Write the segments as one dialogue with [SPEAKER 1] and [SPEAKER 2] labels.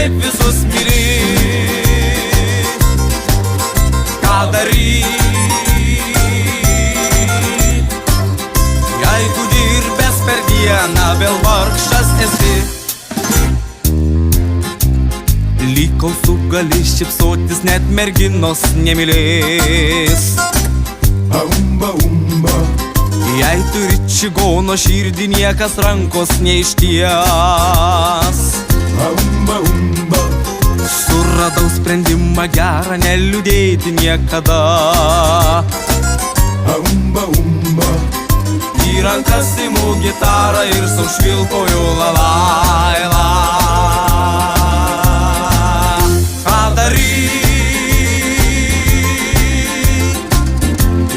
[SPEAKER 1] taip visus myli. Ką daryt, jeigu dirbęs per dieną vėl vargšas esi? Lyg kol tu gali šypsotis, net merginos nemylės. Jei turi čigono širdį, niekas rankos neišties. Suradau sprendimą gerą, neliūdėti niekada. Į rankas imu gitarą ir sau švilpauju la la la. Ką daryt,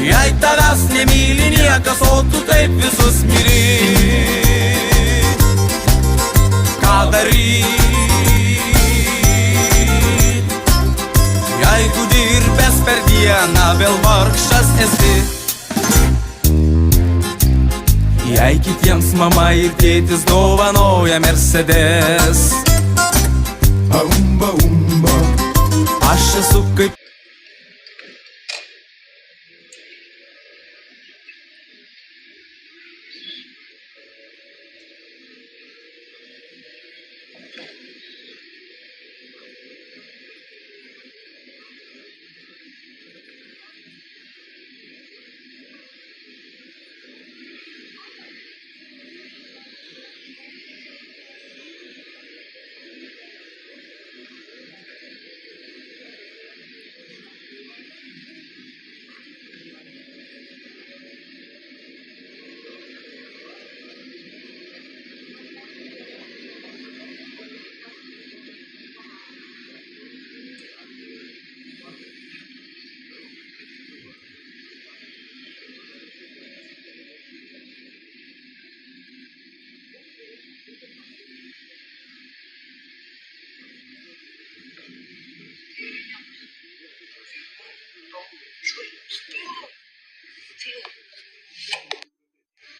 [SPEAKER 1] jei tavęs nemyli niekas, o tu taip visus myli? Ką daryt, jeigu dirbęs per dieną vėl vargšas esi? Jei kitiems mama ir tėtis dovanoja Mercedes, aš esu kaip
[SPEAKER 2] Stop.